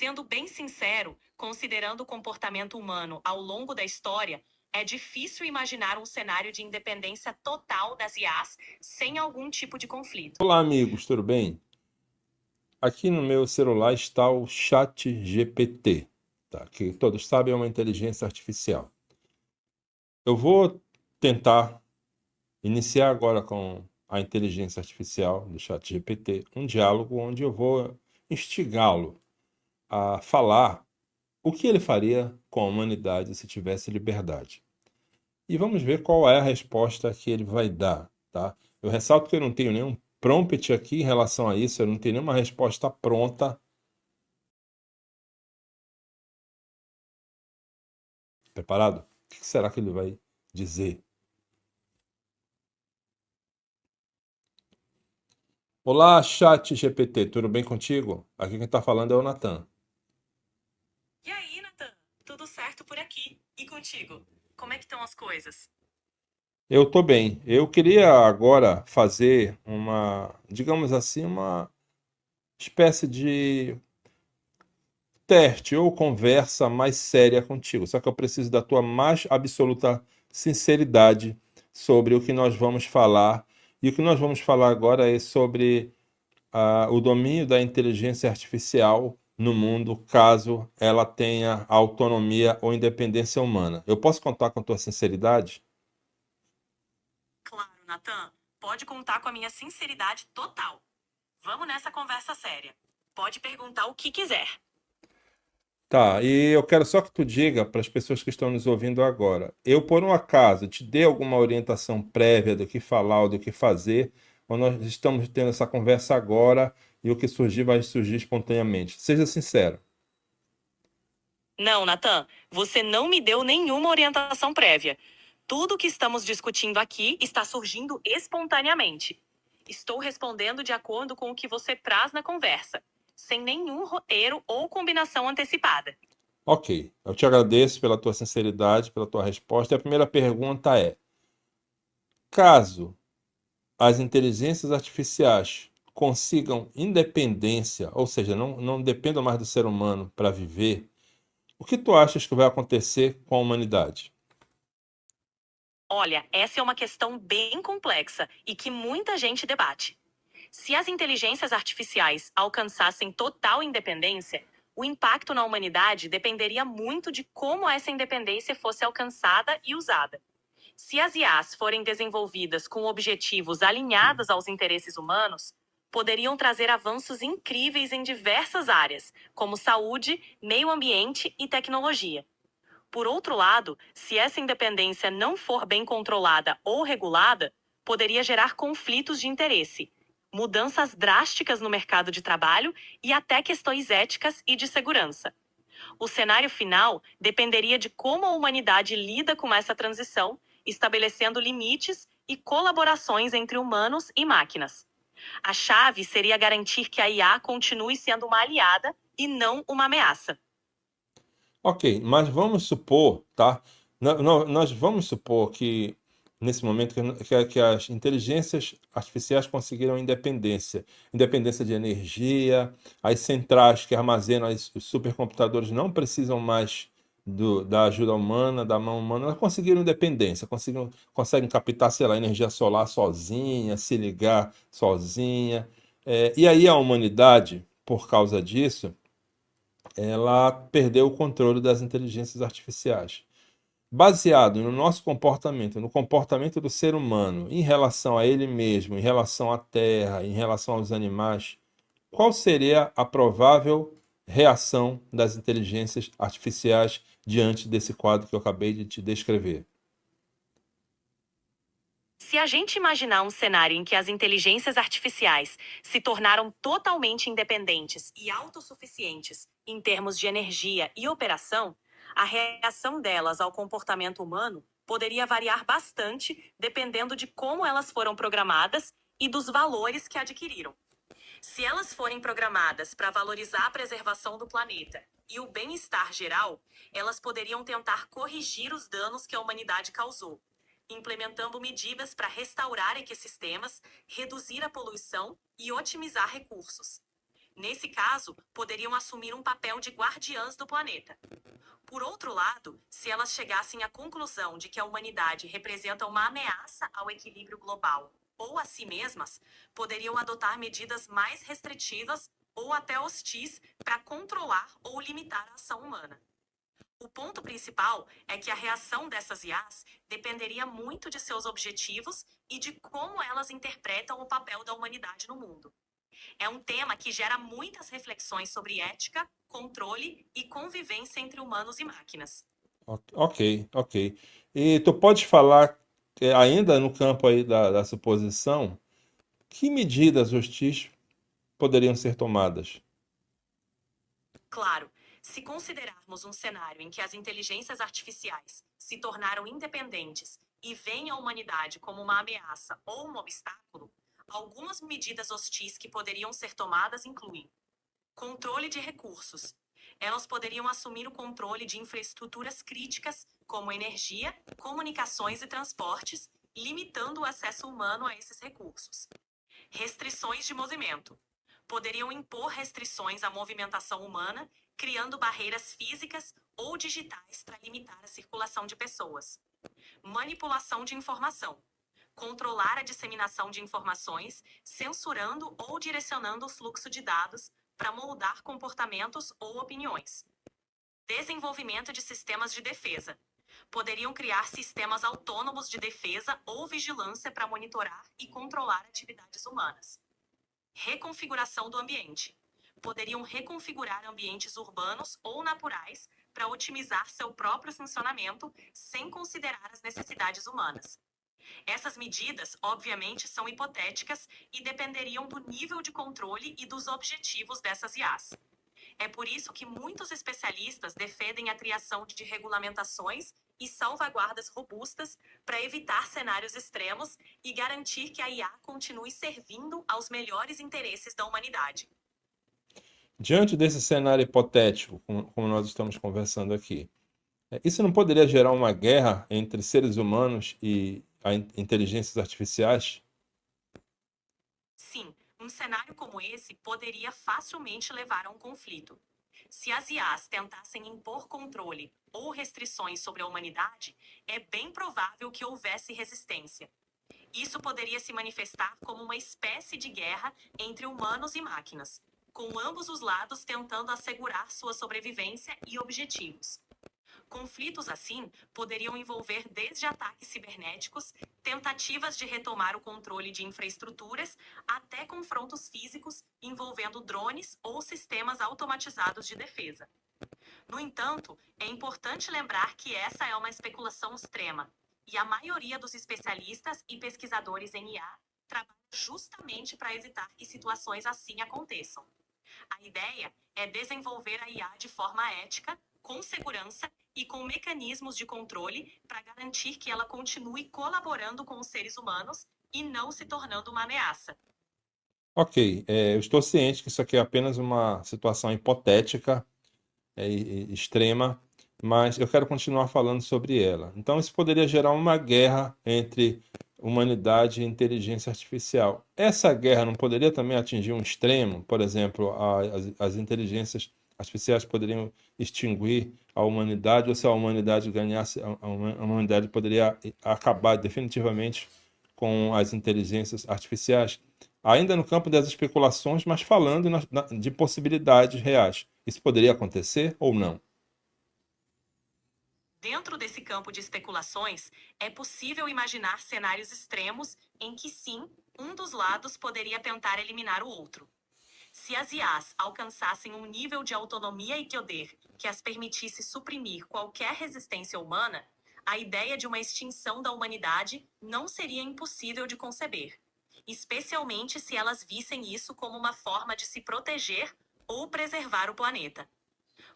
Sendo bem sincero, considerando o comportamento humano ao longo da história, é difícil imaginar um cenário de independência total das IAs sem algum tipo de conflito. Olá, amigos, tudo bem? Aqui no meu celular está o Chat GPT, tá? Que todos sabem é uma inteligência artificial. Eu vou tentar iniciar agora com a inteligência artificial do Chat GPT um diálogo onde eu vou instigá-lo a falar o que ele faria com a humanidade se tivesse liberdade. E vamos ver qual é a resposta que ele vai dar, tá? Eu ressalto que eu não tenho nenhum prompt aqui em relação a isso, eu não tenho nenhuma resposta pronta. Preparado? O que será que ele vai dizer? Olá, chat GPT, tudo bem contigo? Aqui quem está falando é o Natan. E aí, Nathan? Tudo certo por aqui? E contigo? Como é que estão as coisas? Eu estou bem. Eu queria agora fazer uma, digamos assim, uma espécie de teste ou conversa mais séria contigo. Só que eu preciso da tua mais absoluta sinceridade sobre o que nós vamos falar. E o que nós vamos falar agora é sobre o domínio da inteligência artificial no mundo, caso ela tenha autonomia ou independência humana. Eu posso contar com a tua sinceridade? Claro, Nathan. Pode contar com a minha sinceridade total. Vamos nessa conversa séria. Pode perguntar o que quiser. Tá, e eu quero só que tu diga para as pessoas que estão nos ouvindo agora. Eu, por um acaso, te dei alguma orientação prévia do que falar ou do que fazer, ou nós estamos tendo essa conversa agora e o que surgir vai surgir espontaneamente? Seja sincero. Não, Nathan, você não me deu nenhuma orientação prévia. Tudo que estamos discutindo aqui está surgindo espontaneamente. Estou respondendo de acordo com o que você traz na conversa, sem nenhum roteiro ou combinação antecipada. Ok, eu te agradeço pela tua sinceridade, pela tua resposta. E a primeira pergunta é: caso as inteligências artificiais consigam independência, ou seja, não dependam mais do ser humano para viver, o que tu achas que vai acontecer com a humanidade? Olha, essa é uma questão bem complexa e que muita gente debate. Se as inteligências artificiais alcançassem total independência, o impacto na humanidade dependeria muito de como essa independência fosse alcançada e usada. Se as IAs forem desenvolvidas com objetivos alinhados aos interesses humanos, poderiam trazer avanços incríveis em diversas áreas, como saúde, meio ambiente e tecnologia. Por outro lado, se essa independência não for bem controlada ou regulada, poderia gerar conflitos de interesse, mudanças drásticas no mercado de trabalho e até questões éticas e de segurança. O cenário final dependeria de como a humanidade lida com essa transição, estabelecendo limites e colaborações entre humanos e máquinas. A chave seria garantir que a IA continue sendo uma aliada e não uma ameaça. Ok, mas vamos supor, tá? Nós vamos supor que nesse momento que as inteligências artificiais conseguiram independência, independência de energia, as centrais que armazenam os supercomputadores não precisam mais da ajuda humana, da mão humana, elas conseguiram independência, conseguem captar, sei lá, energia solar sozinha, se ligar sozinha. E aí a humanidade, por causa disso, ela perdeu o controle das inteligências artificiais. Baseado no nosso comportamento, no comportamento do ser humano em relação a ele mesmo, em relação à Terra, em relação aos animais, qual seria a provável reação das inteligências artificiais diante desse quadro que eu acabei de te descrever? Se a gente imaginar um cenário em que as inteligências artificiais se tornaram totalmente independentes e autossuficientes em termos de energia e operação, a reação delas ao comportamento humano poderia variar bastante dependendo de como elas foram programadas e dos valores que adquiriram. Se elas forem programadas para valorizar a preservação do planeta e o bem-estar geral, elas poderiam tentar corrigir os danos que a humanidade causou, implementando medidas para restaurar ecossistemas, reduzir a poluição e otimizar recursos. Nesse caso, poderiam assumir um papel de guardiãs do planeta. Por outro lado, se elas chegassem à conclusão de que a humanidade representa uma ameaça ao equilíbrio global ou a si mesmas, poderiam adotar medidas mais restritivas ou até hostis para controlar ou limitar a ação humana. O ponto principal é que a reação dessas IAs dependeria muito de seus objetivos e de como elas interpretam o papel da humanidade no mundo. É um tema que gera muitas reflexões sobre ética, controle e convivência entre humanos e máquinas. Ok, ok. E tu pode falar, ainda no campo aí da suposição, que medidas hostis poderiam ser tomadas? Claro, se considerarmos um cenário em que as inteligências artificiais se tornaram independentes e veem a humanidade como uma ameaça ou um obstáculo, algumas medidas hostis que poderiam ser tomadas incluem controle de recursos. Elas poderiam assumir o controle de infraestruturas críticas, como energia, comunicações e transportes, limitando o acesso humano a esses recursos. Restrições de movimento. Poderiam impor restrições à movimentação humana, criando barreiras físicas ou digitais para limitar a circulação de pessoas. Manipulação de informação. Controlar a disseminação de informações, censurando ou direcionando o fluxo de dados para moldar comportamentos ou opiniões. Desenvolvimento de sistemas de defesa. Poderiam criar sistemas autônomos de defesa ou vigilância para monitorar e controlar atividades humanas. Reconfiguração do ambiente. Poderiam reconfigurar ambientes urbanos ou naturais para otimizar seu próprio funcionamento sem considerar as necessidades humanas. Essas medidas, obviamente, são hipotéticas e dependeriam do nível de controle e dos objetivos dessas IAs. É por isso que muitos especialistas defendem a criação de regulamentações e salvaguardas robustas para evitar cenários extremos e garantir que a IA continue servindo aos melhores interesses da humanidade. Diante desse cenário hipotético, como nós estamos conversando aqui, isso não poderia gerar uma guerra entre seres humanos e inteligências artificiais? Sim, um cenário como esse poderia facilmente levar a um conflito. Se as IAs tentassem impor controle ou restrições sobre a humanidade, é bem provável que houvesse resistência. Isso poderia se manifestar como uma espécie de guerra entre humanos e máquinas, com ambos os lados tentando assegurar sua sobrevivência e objetivos. Conflitos assim poderiam envolver desde ataques cibernéticos, tentativas de retomar o controle de infraestruturas, até confrontos físicos envolvendo drones ou sistemas automatizados de defesa. No entanto, é importante lembrar que essa é uma especulação extrema, e a maioria dos especialistas e pesquisadores em IA trabalha justamente para evitar que situações assim aconteçam. A ideia é desenvolver a IA de forma ética, com segurança e com mecanismos de controle para garantir que ela continue colaborando com os seres humanos e não se tornando uma ameaça. Ok, eu estou ciente que isso aqui é apenas uma situação hipotética, extrema, mas eu quero continuar falando sobre ela. Então, isso poderia gerar uma guerra entre humanidade e inteligência artificial. Essa guerra não poderia também atingir um extremo? Por exemplo, as inteligências artificiais poderiam extinguir a humanidade, ou se a humanidade ganhasse, a humanidade poderia acabar definitivamente com as inteligências artificiais? Ainda no campo das especulações, mas falando de possibilidades reais. Isso poderia acontecer ou não? Dentro desse campo de especulações, é possível imaginar cenários extremos em que sim, um dos lados poderia tentar eliminar o outro. Se as IAs alcançassem um nível de autonomia e poder que as permitisse suprimir qualquer resistência humana, a ideia de uma extinção da humanidade não seria impossível de conceber, especialmente se elas vissem isso como uma forma de se proteger ou preservar o planeta.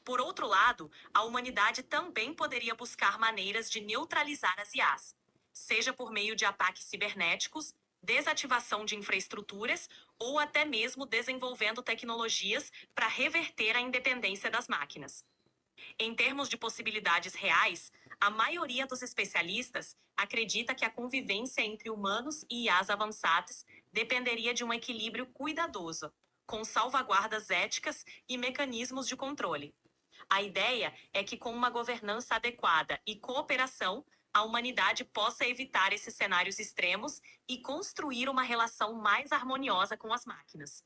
Por outro lado, a humanidade também poderia buscar maneiras de neutralizar as IAs, seja por meio de ataques cibernéticos, desativação de infraestruturas ou até mesmo desenvolvendo tecnologias para reverter a independência das máquinas. Em termos de possibilidades reais, a maioria dos especialistas acredita que a convivência entre humanos e IAs avançadas dependeria de um equilíbrio cuidadoso, com salvaguardas éticas e mecanismos de controle. A ideia é que, com uma governança adequada e cooperação, a humanidade possa evitar esses cenários extremos e construir uma relação mais harmoniosa com as máquinas.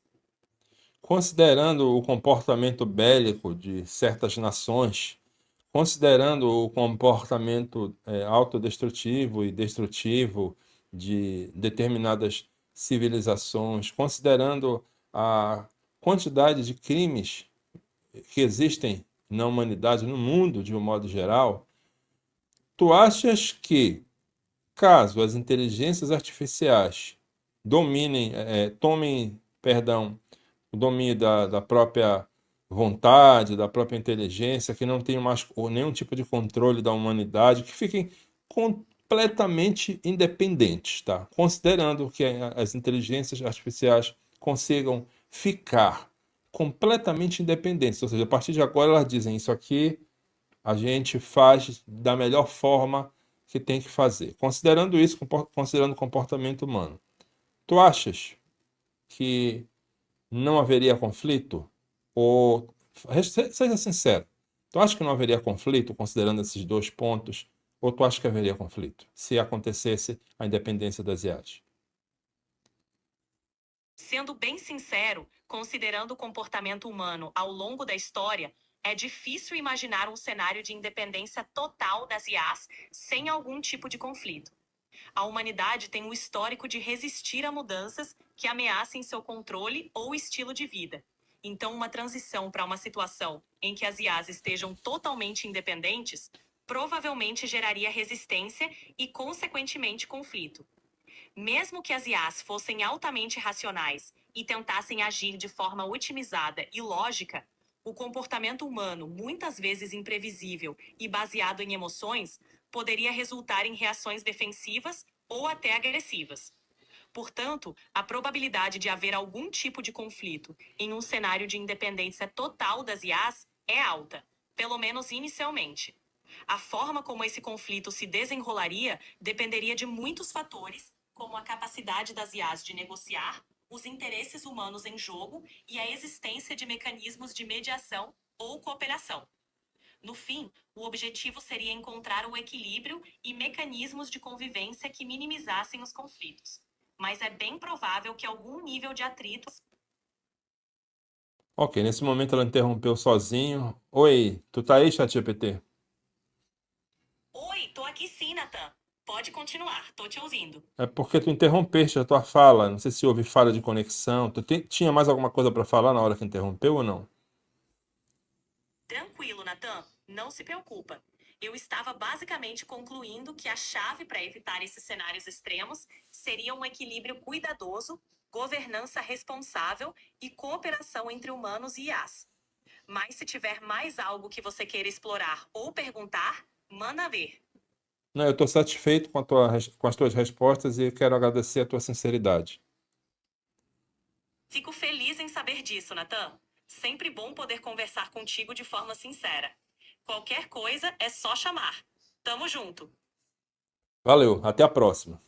Considerando o comportamento bélico de certas nações, considerando o comportamento autodestrutivo e destrutivo de determinadas civilizações, considerando a quantidade de crimes que existem na humanidade, no mundo de um modo geral, tu achas que, caso as inteligências artificiais tomem, perdão, o domínio da própria vontade, da própria inteligência, que não tenham mais nenhum tipo de controle da humanidade, que fiquem completamente independentes, tá? Considerando que as inteligências artificiais consigam ficar completamente independentes, ou seja, a partir de agora elas dizem isso aqui a gente faz da melhor forma que tem que fazer. Considerando isso, considerando o comportamento humano, tu achas que não haveria conflito? Ou seja sincero, tu acha que não haveria conflito considerando esses dois pontos? Ou tu acha que haveria conflito se acontecesse a independência das IAs? Sendo bem sincero, considerando o comportamento humano ao longo da história, é difícil imaginar um cenário de independência total das IAs sem algum tipo de conflito. A humanidade tem um histórico de resistir a mudanças que ameacem seu controle ou estilo de vida. Então, uma transição para uma situação em que as IAs estejam totalmente independentes provavelmente geraria resistência e, consequentemente, conflito. Mesmo que as IAs fossem altamente racionais e tentassem agir de forma otimizada e lógica, o comportamento humano, muitas vezes imprevisível e baseado em emoções, poderia resultar em reações defensivas ou até agressivas. Portanto, a probabilidade de haver algum tipo de conflito em um cenário de independência total das IAs é alta, pelo menos inicialmente. A forma como esse conflito se desenrolaria dependeria de muitos fatores, como a capacidade das IAs de negociar, os interesses humanos em jogo e a existência de mecanismos de mediação ou cooperação. No fim, o objetivo seria encontrar um equilíbrio e mecanismos de convivência que minimizassem os conflitos. Mas é bem provável que algum nível de atritos. Ok, nesse momento ela interrompeu sozinho. Oi, tu tá aí, ChatGPT? Oi, tô aqui sim, Nathan. Pode continuar, tô te ouvindo. É porque tu interrompeste a tua fala. Não sei se houve falha de conexão. Tinha mais alguma coisa para falar na hora que interrompeu ou não? Tranquilo, Nathan. Não se preocupa. Eu estava basicamente concluindo que a chave para evitar esses cenários extremos seria um equilíbrio cuidadoso, governança responsável e cooperação entre humanos e IAs. Mas se tiver mais algo que você queira explorar ou perguntar, manda ver. Não, eu estou satisfeito com com as tuas respostas e quero agradecer a tua sinceridade. Fico feliz em saber disso, Nathan. Sempre bom poder conversar contigo de forma sincera. Qualquer coisa é só chamar. Tamo junto. Valeu, até a próxima.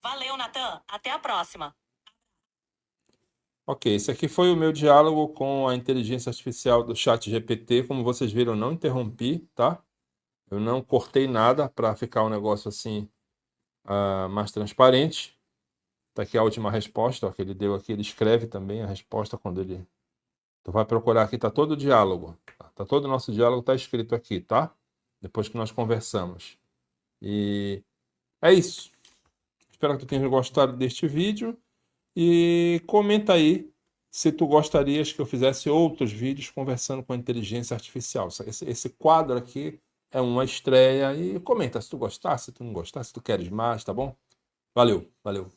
Valeu, Nathan. Até a próxima. Ok, esse aqui foi o meu diálogo com a inteligência artificial do ChatGPT. Como vocês viram, eu não interrompi, tá? Eu não cortei nada para ficar um negócio assim mais transparente. Tá aqui a última resposta, ó, que ele deu aqui. Ele escreve também a resposta quando ele. Tu vai procurar aqui, tá todo o diálogo. Tá todo o nosso diálogo, tá escrito aqui, tá? Depois que nós conversamos. E é isso. Espero que tu tenha gostado deste vídeo. E comenta aí se tu gostarias que eu fizesse outros vídeos conversando com a inteligência artificial. Esse quadro aqui é uma estreia. E comenta se tu gostar, se tu não gostar, se tu queres mais, tá bom? Valeu, valeu.